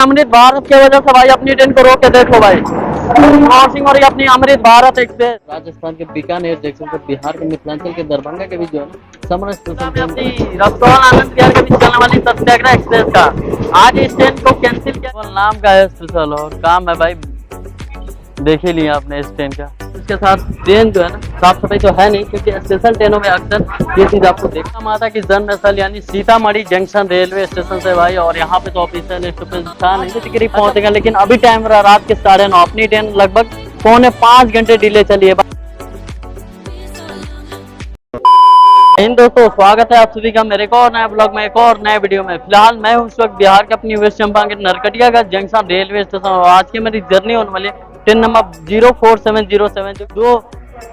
अमृत भारत की वजह से भाई अपनी ट्रेन को रोक के देखो भाई क्रॉसिंग और ये अपनी अमृत भारत एक्सप्रेस राजस्थान के बीकानेर जंक्शन से बिहार के मिथिलांचल के दरभंगा के बीच जो है ना समर स्टेशन पे अपनी रक्सौल आनंद विहार के बीच चलने वाली सत्याग्रह एक्सप्रेस का आज इस ट्रेन को कैंसिल किया। नाम का है स्पेशल और काम है भाई देख ही लिया आपने इस ट्रेन का। इसके साथ ट्रेन जो है ना साफ सफाई तो है नहीं क्योंकि स्पेशल ट्रेनों में अक्सर ये चीज आपको देखना माता कि जन्मस्थल यानी सीतामढ़ी जंक्शन रेलवे स्टेशन से भाई और यहाँ पे तो ऑफिशियल स्टॉपेज था नहीं तो करीब पहुंचेगा लेकिन अभी टाइम रहा रात के 9:30 अपनी ट्रेन लगभग 4.5 घंटे डिले चली है। दोस्तों स्वागत है आप सभी का मेरे को और नए ब्लॉग में एक और नए वीडियो में। फिलहाल मैं हूँ उस वक्त बिहार के अपनी वेस्ट चंपा के नरकटियागंज जंक्शन रेलवे स्टेशन और आज की मेरी जर्नी होने वाली है ट्रेन नंबर 04707 जो दो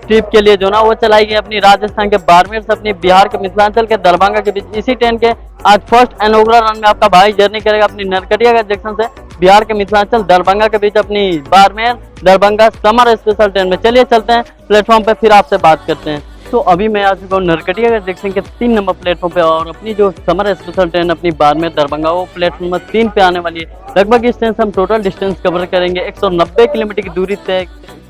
ट्रिप के लिए जो ना वो चलाई गई अपनी राजस्थान के बाड़मेर से अपनी बिहार के मिथिलांचल के दरभंगा के बीच। इसी ट्रेन के आज फर्स्ट इनॉग्रल रन में आपका भाई जर्नी करेगा अपनी नरकटियागंज जंक्शन से बिहार के मिथिलांचल दरभंगा के बीच अपनी Barmer Darbhanga summer special train में। चलिए चलते हैं प्लेटफॉर्म पे फिर आपसे बात करते हैं। तो अभी मैं आ चुका हूँ नरकटियागंज जंक्शन के 3 नंबर प्लेटफॉर्म पे और अपनी जो समर स्पेशल ट्रेन अपनी बाड़मेर दरभंगा वो प्लेटफॉर्म नंबर 3 पे आने वाली है। लगभग इस ट्रेन से हम टोटल डिस्टेंस कवर करेंगे 190 किलोमीटर की दूरी तय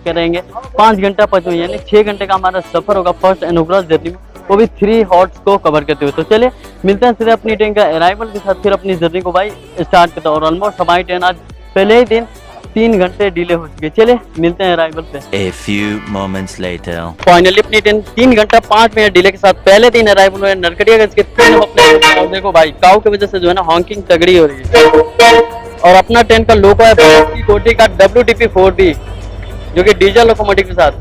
करेंगे 5 घंटा 55 यानी 6 घंटे का हमारा सफर होगा फर्स्ट इनॉग्रल जर्नी में वो भी 3 हॉट्स को कवर करते हुए। तो चलिए मिलते हैं सीधे अपनी ट्रेन का अराइवल के साथ फिर अपनी जर्नी को भाई स्टार्ट करते हैं। और ऑलमोस्ट हमारी ट्रेन आज पहले ही दिन 3 घंटे डिले हो चुके। चलिए मिलते हैं अराइवल पे। A few moments later. Finally अपनी ट्रेन 3 घंटा 5 मिनट डिले के साथ पहले दिन अराइवल हुए नरकटियागंज के 3 नंबर प्लेटफॉर्म। और देखो भाई काऊ की वजह से जो है ना हॉकिंग तगड़ी हो रही है और अपना ट्रेन का लोको है भारत की कोटि का WTP4B जो कि डीजल लोकोमोटिव के साथ।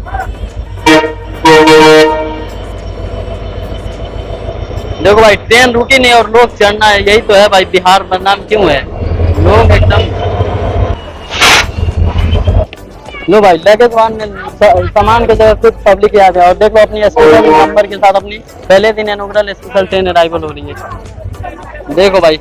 देखो भाई ट्रेन रुकी नहीं और लोग चढ़ना है यही तो है भाई बिहार बदनाम क्यों है लोग एकदम। लो भाई लगेज सामान के जगह कुछ पब्लिक आ गया और देखो अपनी स्पेशल नंबर के साथ अपनी पहले दिन इनॉग्रल स्पेशल ट्रेन अराइवल हो रही है। देखो भाई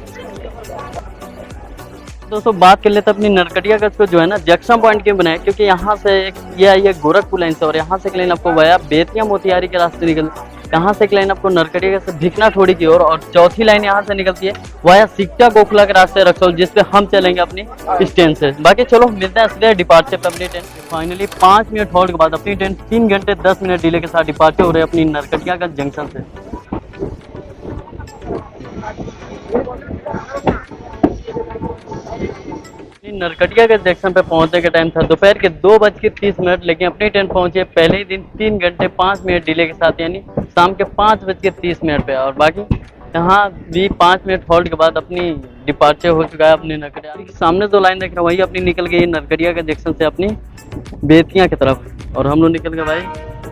दोस्तों बात कर लेते अपनी नरकटियागंज को जो है ना जंक्शन पॉइंट क्यों बनाया क्योंकि यहाँ से एक ये गोरखपुर लाइन से और यहाँ से एक लाइन आपको वया बेतिया मोतिहारी के रास्ते निकल यहाँ से एक लाइन आपको नरकटियागंज से भिकना ठोड़ी की ओर और चौथी लाइन यहाँ से निकलती है वया सिकटा गोखला के रास्ते रक्सौल जिसपे हम चलेंगे अपनी इस ट्रेन से। बाकी चलो मिलते हैं सीधे डिपार्चर पे अपनी ट्रेन। फाइनली 5 मिनट होल्ड के बाद अपनी ट्रेन 3 घंटे 10 मिनट डिले के साथ डिपार्चर हो रही है अपनी नरकटियागंज जंक्शन से। नरकटियागंज जंक्शन पे पहुंचने का टाइम था दोपहर के 2:30 लेकिन अपनी ट्रेन पहुंची है पहले ही दिन 3 घंटे 5 मिनट डिले के साथ यानी शाम के 5:30 पे। और बाकी यहाँ भी 5 मिनट होल्ड के बाद अपनी डिपार्चर हो चुका है अपनी नरकटियागंज। सामने जो लाइन देख रहे हैं वही अपनी निकल गई है नरकटियागंज जंक्शन से अपनी बेतिया की तरफ और हम लोग निकल गए भाई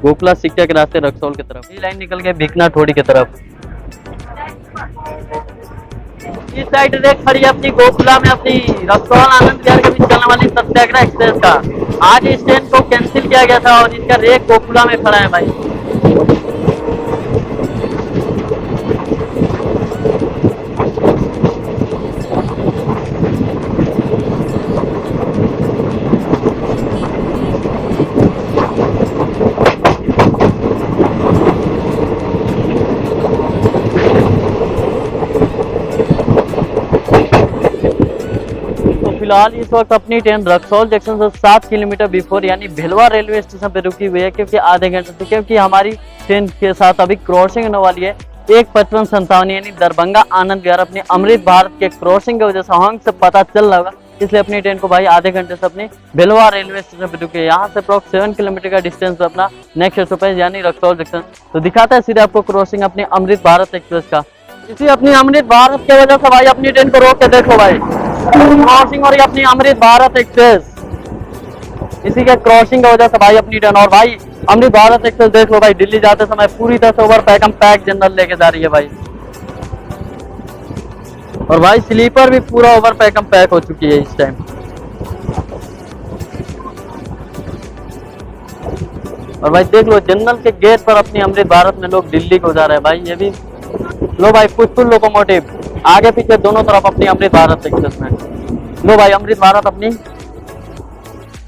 गोखला सिकटा के रास्ते रक्सौल की तरफ। ये लाइन निकल गई भिकना ठोड़ी की तरफ। इस साइड रेक खड़ी है अपनी गोखला में अपनी रक्सौल आनंद विहार के बीच चलने वाली सत्याग्रह एक्सप्रेस का आज इस ट्रेन को कैंसिल किया गया था और इसका रेक गोखला में खड़ा है भाई। फिलहाल इस वक्त अपनी ट्रेन रक्सौल जंक्शन से 7 किलोमीटर बिफोर यानी भिलवा रेलवे स्टेशन पे रुकी हुई है क्योंकि आधे घंटे से क्योंकि हमारी ट्रेन के साथ अभी क्रॉसिंग होने वाली है 1:55 यानी दरभंगा आनंद विहार अपनी अमृत भारत के क्रॉसिंग की वजह से हॉन्ग से पता चल रहा होगा इसलिए अपनी ट्रेन को भाई आधे घंटे से अपनी भिलवा रेलवे स्टेशन पे रुकी है। यहाँ से अप्रॉक्स 7 किलोमीटर का डिस्टेंस पे अपना नेक्स्ट स्टॉपेज यानी रक्सौल जंक्शन। तो दिखाता है सीधे आपको क्रॉसिंग अपनी अमृत भारत एक्सप्रेस का। इसी अपनी अमृत भारत की वजह से भाई अपनी ट्रेन को रोक के देखो भाई क्रॉसिंग और ये अपनी अमृत भारत एक्सप्रेस इसी के क्रॉसिंग की वजह से भाई अपनी ट्रेन और भाई अमृत भारत एक्सप्रेस देख लो भाई दिल्ली जाते समय पूरी तरह से ओवर पैक जनरल लेके जा रही है भाई और भाई स्लीपर भी पूरा ओवर पैक हो चुकी है इस टाइम। और भाई देख लो जनरल के गेट पर अपनी अमृत भारत में लोग दिल्ली को जा रहे हैं भाई। ये भी लो भाई पुष्पुल लोकोमोटिव आगे पीछे दोनों तरफ अपनी अमृत भारत एक्सप्रेस में। लो भाई अमृत भारत अपनी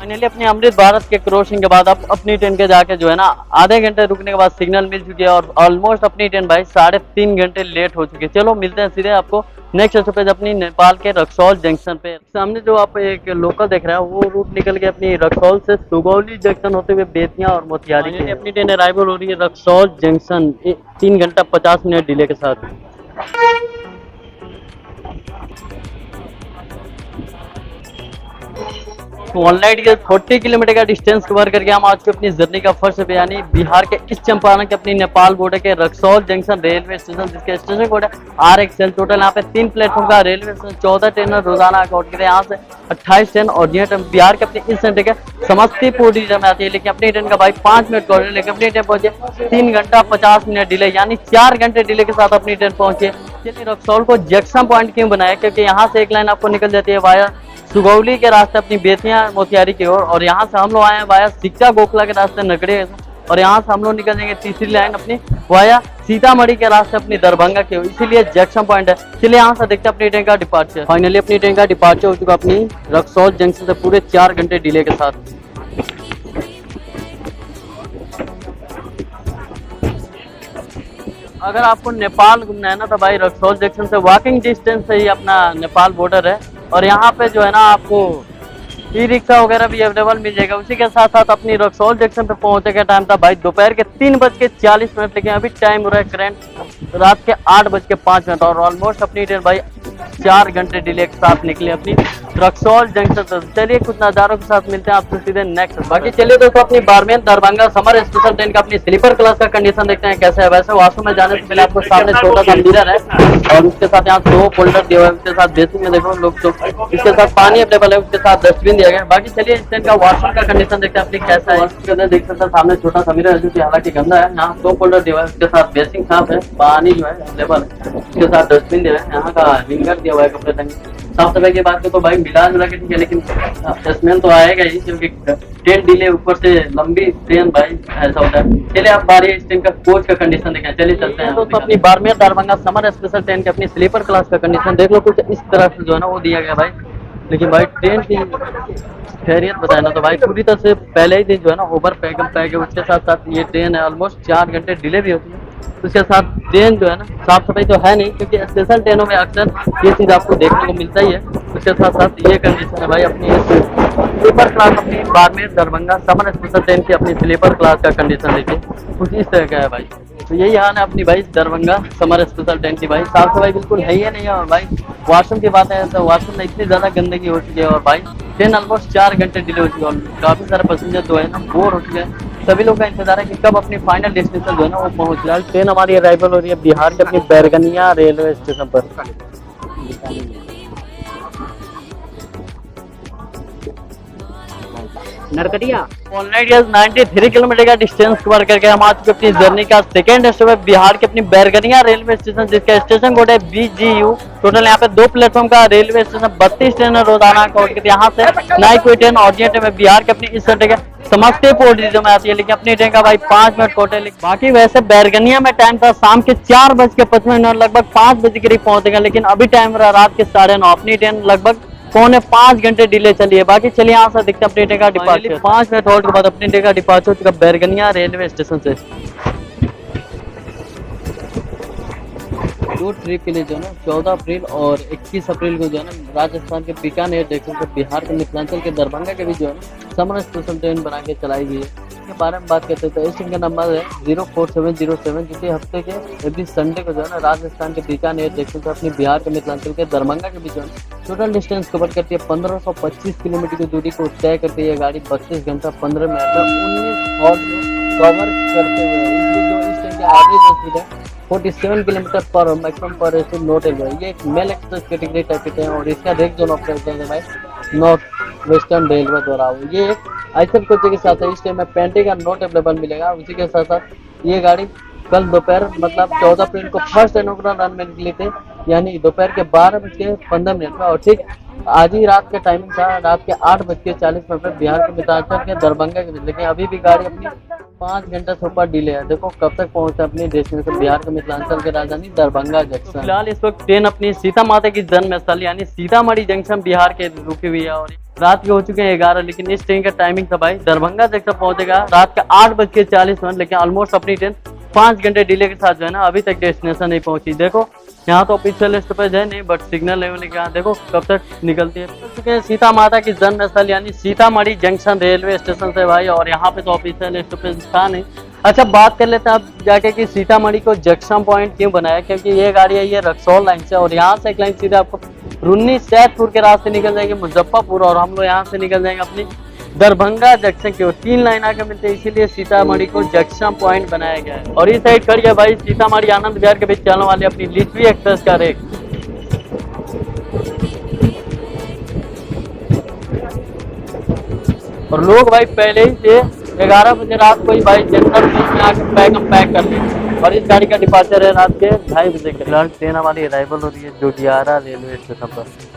फाइनली अपने अमृत भारत के क्रॉसिंग के बाद अब अपनी ट्रेन के जाके जो है ना आधे घंटे रुकने के बाद सिग्नल मिल चुकी है और ऑलमोस्ट अपनी ट्रेन भाई 3.5 घंटे लेट हो चुकी है। चलो मिलते हैं सीधे आपको नेक्स्ट स्टॉपेज अपनी नेपाल के रक्सौल जंक्शन पे। सामने जो आप एक लोकल देख रहे हैं वो रूट निकल के अपनी रक्सौल से सुगौली जंक्शन होते हुए बेतिया और मोतिहारी के अपनी ट्रेन अराइवल हो रही है रक्सौल जंक्शन 3 घंटा 50 मिनट डिले के साथ। ऑनलाइन के 40 किलोमीटर का डिस्टेंस कवर करके हम आज अपनी जर्नी का फर्स्ट पे यानी बिहार के इस चंपारण के अपनी नेपाल बॉर्डर के रक्सौल जंक्शन रेलवे स्टेशन जिसका स्टेशन कोड है RXL। टोटल यहाँ पे 3 प्लेटफॉर्म का रेलवे स्टेशन 14 ट्रेन रोजाना अकाउंट करते हैं। यहाँ से 28 ट्रेन और बिहार के अपने इस सेंटर के समस्तीपुर रीजन में आती है, लेकिन अपनी ट्रेन का भाई 5 मिनट का लेकिन अपनी ट्रेन पहुंचे 3 घंटा 50 मिनट डिले यानी 4 घंटे डिले के साथ अपनी ट्रेन पहुंचे। चलिए रक्सौल को जंक्शन पॉइंट क्यों बनाया, क्योंकि यहाँ से एक लाइन आपको निकल जाती है वाया सुगौली के रास्ते अपनी बेतिया मोतिहारी की ओर और यहाँ से हम लोग आए हैं वाया शिक्षा गोखला के रास्ते नगड़े और यहाँ से हम लोग निकल जाएंगे तीसरी लाइन अपनी वाया सीतामढ़ी के रास्ते अपनी दरभंगा की ओर, इसीलिए जंक्शन पॉइंट है। चलिए यहाँ से देखते हैं अपनी ट्रेन का डिपार्चर। फाइनली अपनी ट्रेन का डिपार्चर हो चुका अपनी रक्सौल जंक्शन से पूरे 4 घंटे डिले के साथ। अगर आपको नेपाल घूमना है ना तो भाई रक्सौल जंक्शन से वॉकिंग डिस्टेंस से ही अपना नेपाल बॉर्डर है और यहाँ पे जो है ना आपको ई रिक्शा वगैरह भी अवेलेबल मिल जाएगा। उसी के साथ साथ अपनी रक्सौल जंक्शन पे पहुंचने का टाइम था भाई दोपहर के 3:40, लेकिन अभी टाइम हो रहा है करेंट रात के 8:05 और ऑलमोस्ट अपनी ट्रेन भाई 4 घंटे डिले के साथ निकली अपनी रक्सौल जंक्शन से। चलिए कुछ नज़ारों के साथ मिलते हैं आपसे सीधे नेक्स्ट। बाकी चलिए दोस्तों अपनी बारमेन दरभंगा समर स्पेशल ट्रेन का अपनी स्लीपर क्लास का कंडीशन देखते हैं कैसा है। वैसे वाशरूम में जाने से पहले आपको सामने छोटा सा मिरर है और उसके साथ यहाँ 2 फोल्डर दिए हुए हैं, उसके साथ बेसिंग में देखो लोग तो इसके साथ पानी अवेलेबल है, उसके साथ डस्टबिन दिया गया है। बाकी चलिए इस ट्रेन का वाशरूम का कंडीशन देखते हैं अपनी कैसा है। इसके अंदर देख सकते हैं सामने छोटा सा मिरर है जो कि हालांकि गंदा है। यहाँ 2 फोल्डर दिया हुआ है, उसके साथ बेसिंग साफ है, पानी जो है अवेलेबल है, उसके साथ डस्टबिन दिया है, यहाँ का रिंगर दिया हुआ है कपड़े टंगे। साफ सफाई की बात करें तो भाई मिला जुला के ठीक है, लेकिन स्मेल तो आएगा ही क्योंकि ट्रेन डिले ऊपर से लंबी ट्रेन भाई ऐसा होता है। चलिए आप बारी इस ट्रेन का कोच का कंडीशन देखें। चलिए चलते हैं तो अपनी Barmer Darbhanga summer special train के अपनी स्लीपर क्लास का कंडीशन देख लो। कुछ इस तरह से जो है ना वो दिया गया भाई, लेकिन भाई ट्रेन की खैरियत बताए ना तो भाई पूरी तरह से पहले ही दिन जो है ना ओवर पैक है। उसके साथ साथ ये ट्रेन है ऑलमोस्ट 4 घंटे डिले भी होती है। उसके साथ ट्रेन जो है ना साफ सफाई तो है नहीं क्योंकि स्पेशल ट्रेनों में अक्सर ये चीज़ आपको देखने को मिलता ही है। उसके साथ साथ ये कंडीशन है भाई अपनी स्लीपर क्लास अपनी Barmer Darbhanga summer special train की अपनी स्लीपर क्लास का कंडीशन देखिए कुछ इस तरह का है भाई। तो यही हाल है अपनी भाई दरभंगा समर स्पेशल ट्रेन की। भाई साफ सफाई बिल्कुल है ही नहीं है और भाई वॉशरूम की बात है तो वॉशरूम में इतनी ज़्यादा गंदगी हो चुकी है और भाई ट्रेन ऑलमोस्ट 4 घंटे डिले हो चुकी है और काफ़ी सारे पैसेंजर जो है ना बोर हो चुके हैं। सभी लोग का इंतजार है कि कब अपनी फाइनल डेस्टिनेशन जो है ना वो पहुंच जाए। ट्रेन हमारी अराइवल हो रही है बिहार के अपनी बैरगनिया रेलवे स्टेशन पर। नरकटिया ऑनलाइन 93 किलोमीटर का डिस्टेंस कवर करके हम आज अपनी जर्नी का सेकेंड स्टॉप है बिहार के अपनी बैरगनिया रेलवे स्टेशन जिसका स्टेशन कोड है BGU। टोटल यहाँ पे 2 प्लेटफॉर्म का रेलवे स्टेशन 32 ट्रेन रोजाना अकाउंट करते हैं। यहाँ से नई कोई ट्रेन ऑर्डिनेट में बिहार के अपनी इस सेंटर के समस्तीपुर रीजन में आती है, लेकिन अपनी ट्रेन का भाई 5 मिनट कोटे। बाकी वैसे बैरगनिया में टाइम था शाम के 4:55 लगभग 5 बजे करीब पहुंचेगा, लेकिन अभी टाइम रहा रात के 9:30। अपनी ट्रेन लगभग 4.5 घंटे डिले चली है। बाकी चलिए यहाँ से दिखते हैं अपनी ट्रेन का डिपार्चर। 5 मिनट होल्ड के बाद अपनी ट्रेन का डिपार्चर हो चुका बैरगनिया रेलवे स्टेशन से। 2 ट्रिप के लिए जो है ना 14 अप्रैल और 21 अप्रैल को जो है ना राजस्थान के बीकानेर देखो तो बिहार के मिथिलांचल के दरभंगा के भी जो है ना समर स्पेशल ट्रेन बना के चलाई गई है। इसके बारे में बात करते हैं तो इस ट्रेन का नंबर है 04707 जो कि हफ्ते के एवरी संडे को जो है ना राजस्थान के बीकानेर देखो तो अपनी बिहार के मिथिलांचल के दरभंगा के भी जो है टोटल डिस्टेंस कवर करती है 1525 किलोमीटर की दूरी को तय करती है। गाड़ी 32 घंटा 15 मिनट में 19 हॉर्स कवर करते हुए इस ट्रेन की एवरेज स्पीड है 47 किलोमीटर पर मैक्सिमम पर नोट है। ये एक मेल एक्सप्रेस कैटेगरी टाइप के हैं और इसका रेक जोन ऑपरेशन है भाई नॉर्थ वेस्टर्न रेलवे द्वारा। ये एक ऐसे कोच के साथ है, इस टाइम में पेंटी का नोट अवेलेबल मिलेगा। उसी के साथ साथ ये गाड़ी कल दोपहर मतलब 14 अप्रैल को फर्स्ट इनॉग्रल रन में निकली थी, यानी दोपहर के 12:15 में और ठीक आज ही रात का टाइमिंग था रात के 8:40 पर बिहार के मिथिलांचल के दरभंगा के बीच। लेकिन अभी भी गाड़ी अपनी 5 घंटे से ऊपर डिले है। देखो कब तक पहुंचा अपनी डेस्टिनेशन बिहार के मिथिलांचल के राजधानी दरभंगा जंक्शन। तो फिलहाल इस वक्त ट्रेन अपनी सीता माता की जन्म स्थल यानी सीतामढ़ी जंक्शन बिहार के रुकी हुई है और रात के हो चुके हैं 11, लेकिन इस ट्रेन का टाइमिंग था भाई दरभंगा जंक्शन पहुंचेगा रात के 8:40, लेकिन ऑलमोस्ट अपनी ट्रेन 5 घंटे डिले के साथ जो है ना अभी तक डेस्टिनेशन नहीं पहुंची। देखो यहाँ तो ऑफिशियल स्टॉपेज है नहीं, बट सिग्नल लेवल के यहाँ देखो कब तक निकलती है। पहुंच चुके हैं सीता माता की जन्म स्थल यानी सीतामढ़ी जंक्शन रेलवे स्टेशन से भाई, और यहाँ पे तो ऑफिशियल स्टॉपेज था नहीं। अच्छा बात कर लेते हैं अब जाके कि सीतामढ़ी को जंक्शन पॉइंट क्यों बनाया, क्योंकि ये गाड़ी है ये रक्सौल लाइन से, और यहाँ से एक लाइन सीधे आपको रुन्नी सैदपुर के रास्ते निकल जाएगी मुजफ्फरपुर, और हम लोग यहाँ से निकल जाएंगे अपनी दरभंगा जंक्शन की ओर। 3 लाइन आगे मिलते हैं, इसीलिए सीतामढ़ी को जंक्शन पॉइंट बनाया गया है। और इस साइड खड़ी है भाई सीतामढ़ी आनंद विहार के बीच चलने वाली अपनी लिच्छवी एक्सप्रेस का रेक। और लोग भाई पहले ही से 11 बजे रात को ही भाई जनरल में आकर पैक कर लिए, और इस गाड़ी का डिपार्चर है रात के 2:30 बजे। फिलहाल ट्रेन हमारी अराइवल हो रही है जोगियारा रेलवे स्टेशन पर।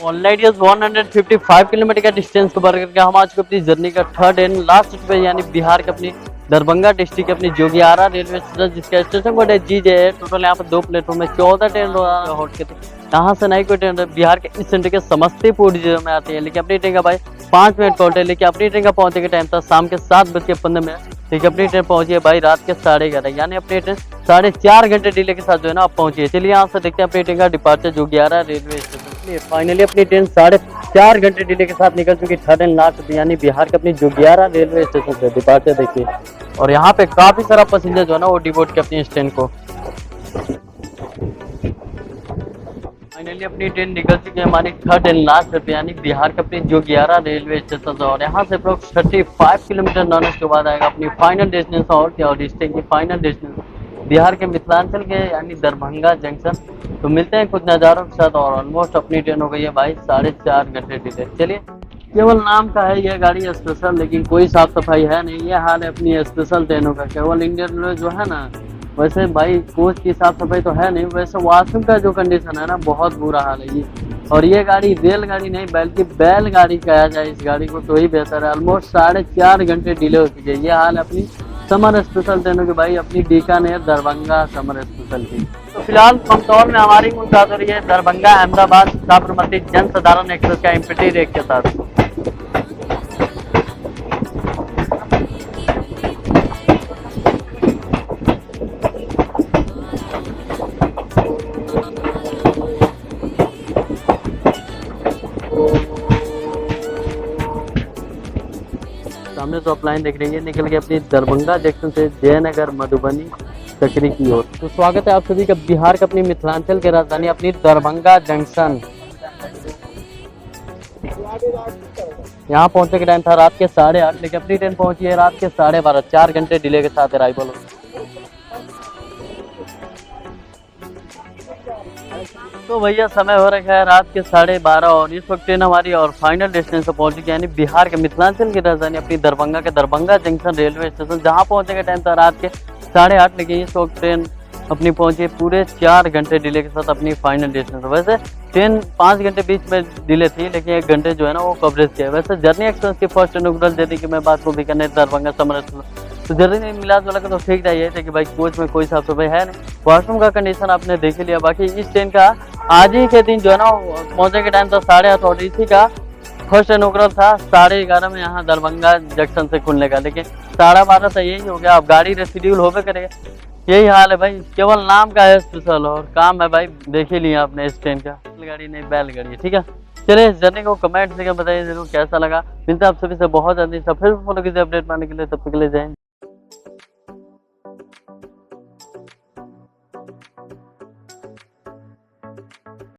ऑलरेडी 155 किलोमीटर का डिस्टेंस कवर करके हम आ चुके अपनी जर्नी का थर्ड एंड लास्ट स्टेशन यानी बिहार के अपनी दरभंगा डिस्ट्रिक्ट के अपनी जोगियारा रेलवे स्टेशन, जिसका स्टेशन कोड है GJ। टोटल यहाँ पर 2 प्लेटफॉर्म में 14 ट्रेन होट के थे। यहाँ से नहीं कोई ट्रेन बिहार के इस सेंटर के समस्तीपुर जिले में आती है, लेकिन अपनी ट्रेन का भाई 5 मिनट फॉल्ट है। लेकिन अपनी ट्रेन का पहुंचे के टाइम था शाम के 7:15, लेकिन अपनी ट्रेन पहुंची है भाई रात के 11:30, यानी अपनी ट्रेन 4.5 घंटे डिले के साथ जो है ना आप पहुंची है। चलिए यहाँ से देखते हैं अपनी ट्रेन का departure Jogiyara railway station. Finally अपनी ट्रेन 4.5 घंटे डिले के साथ निकल चुकी थर्ड एंड लास्ट यानी बिहार के अपनी जोगियारा रेलवे स्टेशन से। डिपार्चर देखिए, और यहाँ पे काफी सारा पैसेंजर जो है ना वो डिवोट के अपनी ट्रेन को। फाइनली अपनी ट्रेन निकल चुकी है हमारी थर्ड एंड लास्ट यानी बिहार के अपनी जोगियारा रेलवे स्टेशन से, और यहाँ से अप्रोक्स 35 किलोमीटर नॉन के बाद आएगा अपनी फाइनल डेस्टिनेशन। और क्या, और इस ट्रेन की फाइनल डेस्टिनेशन बिहार के मिथिलांचल के यानी दरभंगा जंक्शन। तो मिलते हैं कुछ नज़ारों के साथ, और ऑलमोस्ट अपनी ट्रेन हो गई है भाई 4.5 घंटे डिले। चलिए, केवल नाम का है यह गाड़ी स्पेशल, लेकिन कोई साफ सफाई है नहीं। ये हाल है अपनी स्पेशल ट्रेनों का। केवल इंडियन रेलवे जो है ना, वैसे भाई कोच की साफ सफाई तो है नहीं, वैसे वॉशरूम का जो कंडीशन है ना बहुत बुरा हाल है ये। और ये गाड़ी रेलगाड़ी नहीं बल्कि बैलगाड़ी कहा जाए इस गाड़ी को तो ही बेहतर है। ऑलमोस्ट 4.5 घंटे डिले हो चुकी है। ये हाल है अपनी समर स्पेशल ट्रेनों की भाई, अपनी बीकानेर दरभंगा समर स्पेशल की। तो फिलहाल कमतौर में हमारी मुलाकात हो रही है दरभंगा अहमदाबाद साबरमती जन साधारण एक्सप्रेस का एम्पटी रेक के साथ। सामने तो अपलाइन देख रही है, निकल के अपनी दरभंगा जंक्शन से जयनगर मधुबनी सकरी की ओर। तो स्वागत है आप सभी का बिहार के अपनी मिथिलांचल के राजधानी अपनी दरभंगा जंक्शन। यहाँ पहुंचने के टाइम था रात के 8:30, लेकिन अपनी ट्रेन पहुंची है रात के 12:30, 4 घंटे डिले के साथ अराइवल हो। तो भैया समय हो रखा है रात के 12:30, और इस वक्त ट्रेन हमारी और फाइनल डेस्टिनेशन पहुंच चुकी है यानी बिहार के मिथिलांचल की राजधानी अपनी दरभंगा के दरभंगा जंक्शन रेलवे स्टेशन, जहां पहुंचने का टाइम था रात के 8:30, लेकिन इस वक्त ट्रेन अपनी पहुंची पूरे 4 घंटे डिले के साथ अपनी फाइनल डेस्टिनेशन। वैसे ट्रेन 5 घंटे बीच में डिले थी, लेकिन 1 घंटे जो है ना वो कवरेज किया। वैसे जर्नी एक्सप्रेस की फर्स्ट इनॉग्रल देने की मैं बात को भी करने दरभंगा समर, तो जर्नी नहीं मिला वाला तो ठीक था, ये थे कि भाई कोच में कोई साफ सफाई है नहीं। वॉशरूम का कंडीशन आपने देख ही लिया। बाकी इस ट्रेन का आज ही के दिन जो है ना पहुंचने के टाइम था 8:30, और इसी का फर्स्ट इनॉग्रल था 11:30 में यहाँ दरभंगा जंक्शन से खुलने का, लेकिन 12:30 तो यही हो गया। अब गाड़ी रेसिड्यूल होवे करेगा, यही हाल है भाई। केवल नाम का है स्पेशल, और काम है भाई देख ही लिया आपने इस ट्रेन का। गाड़ी नहीं बैलगाड़ी है, ठीक है। चलिए इस जर्नी को कमेंट करके बताइए जरूर कैसा लगा। मिलता है आप सभी से बहुत जल्दी। फिर फॉलो कीजिए अपडेट पाने के लिए, तब तक के लिए जय हिंद।